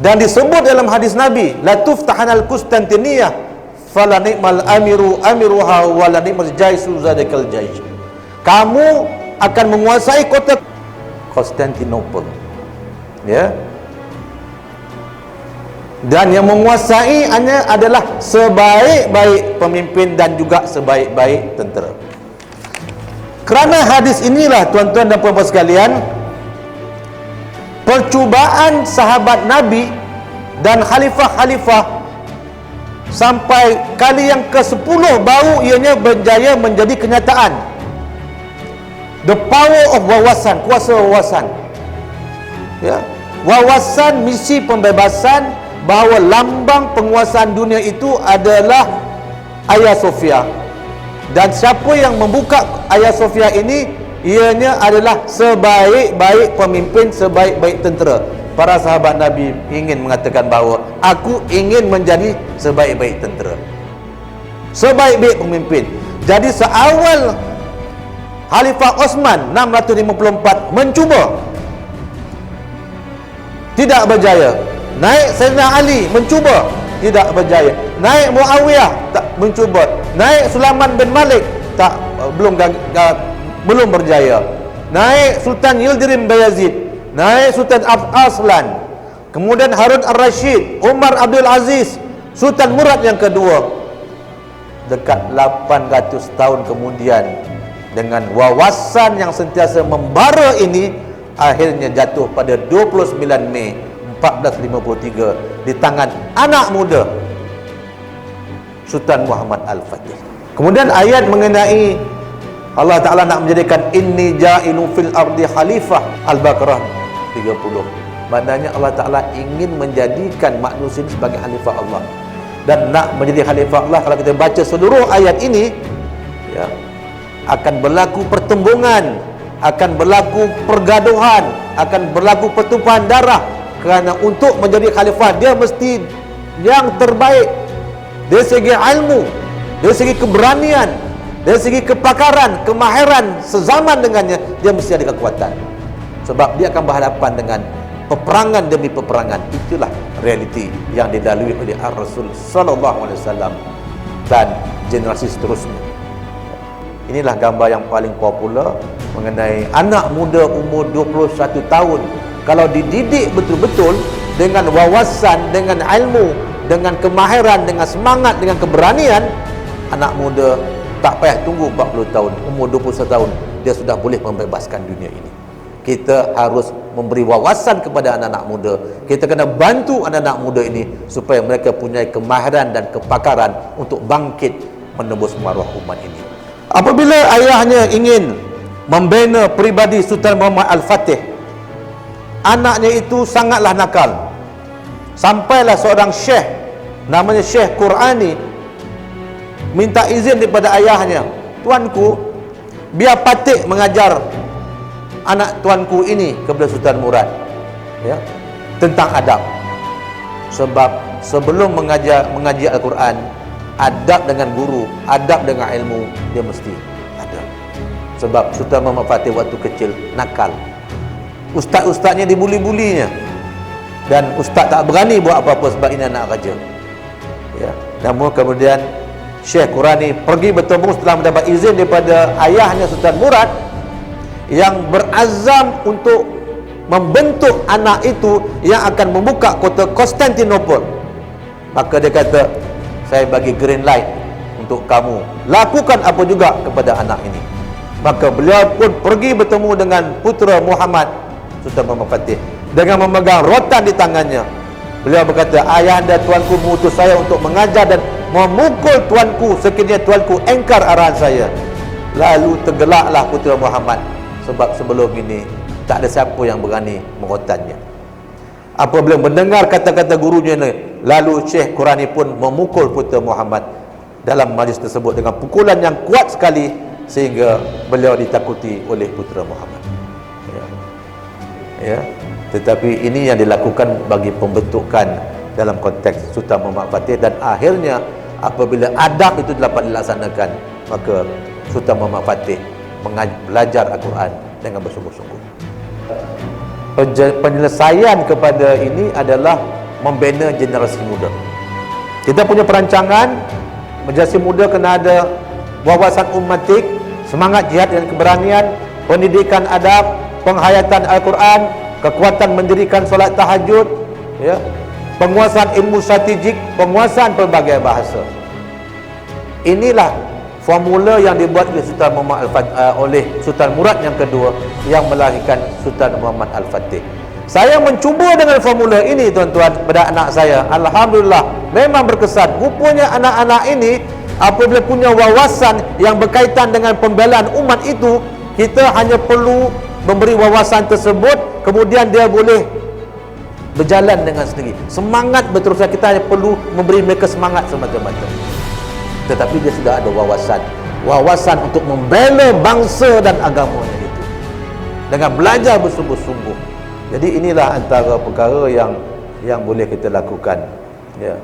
Dan disebut dalam hadis Nabi, la tuftahanal Konstantiniyah fala ni'mal amiruha wa la ni'mal jaisu zadikal jaish. Kamu akan menguasai kota Konstantinopel, ya. Dan yang menguasai hanya adalah sebaik-baik pemimpin dan juga sebaik-baik tentera. Kerana hadis inilah, tuan-tuan dan puan-puan sekalian, percubaan sahabat Nabi dan khalifah-khalifah sampai kali yang ke-10 baru ianya berjaya menjadi kenyataan. The power of wawasan, kuasa wawasan, ya, wawasan misi pembebasan, bahawa lambang penguasaan dunia itu adalah Hagia Sophia, dan siapa yang membuka Hagia Sophia ini, ianya adalah sebaik-baik pemimpin, sebaik-baik tentera. Para sahabat Nabi ingin mengatakan bahawa aku ingin menjadi sebaik-baik tentera, sebaik-baik pemimpin. Jadi seawal Khalifah Osman 654 mencuba, tidak berjaya. Naik Sayyidina Ali mencuba, tidak berjaya. Naik Muawiyah tak mencuba. Naik Sulaiman bin Malik belum berjaya. Naik Sultan Yildirim Bayazid, naik Sultan Arslan, kemudian Harun Ar-Rasyid, Umar Abdul Aziz, Sultan Murad yang kedua. Dekat 800 tahun kemudian, dengan wawasan yang sentiasa membara ini, akhirnya jatuh pada 29 Mei 1453 di tangan anak muda Sultan Muhammad Al-Fatih. Kemudian ayat mengenai Allah Ta'ala nak menjadikan inni ja'ilu fil ardi khalifah, Al-Baqarah 30. Maknanya Allah Ta'ala ingin menjadikan manusia ini sebagai khalifah Allah. Dan nak menjadi khalifah Allah, kalau kita baca seluruh ayat ini, ya, akan berlaku pertembungan, akan berlaku pergaduhan, akan berlaku pertumpahan darah. Kerana untuk menjadi khalifah, dia mesti yang terbaik dari segi ilmu, dari segi keberanian, dari segi kepakaran, kemahiran sezaman dengannya. Dia mesti ada kekuatan, sebab dia akan berhadapan dengan peperangan demi peperangan. Itulah realiti yang dilalui oleh Rasul sallallahu alaihi wasallam dan generasi seterusnya. Inilah gambar yang paling popular mengenai anak muda umur 21 tahun. Kalau dididik betul-betul dengan wawasan, dengan ilmu, dengan kemahiran, dengan semangat, dengan keberanian, anak muda tak payah tunggu 40 tahun, umur 21 tahun dia sudah boleh membebaskan dunia ini. Kita harus memberi wawasan kepada anak-anak muda. Kita kena bantu anak-anak muda ini supaya mereka punya kemahiran dan kepakaran untuk bangkit menembus maruah umat ini. Apabila ayahnya ingin membina pribadi Sultan Muhammad Al-Fatih, anaknya itu sangatlah nakal. Sampailah seorang syekh, namanya Syekh Qurani, minta izin daripada ayahnya, tuanku, biar Patih mengajar anak tuanku ini kepada Sultan Murad, ya, tentang adab. Sebab sebelum mengaji Al-Quran, adab dengan guru, adab dengan ilmu, dia mesti ada. Sebab Sultan Muhammad Fatih waktu kecil nakal, ustaz-ustaznya dibuli-bulinya, dan ustaz tak berani buat apa-apa sebab ini anak raja, ya. Namun kemudian Syekh Qurani pergi bertemu setelah mendapat izin daripada ayahnya Sultan Murad, yang berazam untuk membentuk anak itu yang akan membuka kota Konstantinopel. Maka dia kata, saya bagi green light untuk kamu lakukan apa juga kepada anak ini. Maka beliau pun pergi bertemu dengan putera Muhammad, Sultan Muhammad Fatih, dengan memegang rotan di tangannya. Beliau berkata, ayahanda tuanku mengutus saya untuk mengajar dan memukul tuanku sekiranya tuanku engkar arahan saya. Lalu tergelaklah putera Muhammad, sebab sebelum ini tak ada siapa yang berani merotannya. Apabila mendengar kata-kata gurunya ini, lalu Syekh Qurani pun memukul putera Muhammad dalam majlis tersebut dengan pukulan yang kuat sekali, sehingga beliau ditakuti oleh putera Muhammad, ya. Ya. Tetapi ini yang dilakukan bagi pembentukan dalam konteks Sultan Muhammad Fatih, dan akhirnya apabila adab itu dapat dilaksanakan, maka Sultan Muhammad Fatih belajar Al-Quran dengan bersungguh-sungguh. Penyelesaian kepada ini adalah membina generasi muda. Kita punya perancangan, generasi muda kena ada wawasan ummatik, semangat jihad dan keberanian, pendidikan adab, penghayatan Al-Quran, kekuatan mendirikan solat tahajud, ya, penguasaan ilmu strategik, penguasaan pelbagai bahasa. Inilah formula yang dibuat oleh Sultan Murad yang kedua yang melahirkan Sultan Muhammad Al-Fatih. Saya mencuba dengan formula ini tuan-tuan pada anak saya. Alhamdulillah, memang berkesan. Rupanya anak-anak ini apabila punya wawasan yang berkaitan dengan pembelaan umat itu, kita hanya perlu memberi wawasan tersebut, kemudian dia boleh berjalan dengan sendiri. Semangat berterusan, kita hanya perlu memberi mereka semangat semata-mata. Tetapi dia sudah ada wawasan untuk membela bangsa dan agamanya itu dengan belajar bersungguh-sungguh. Jadi inilah antara perkara yang boleh kita lakukan, ya.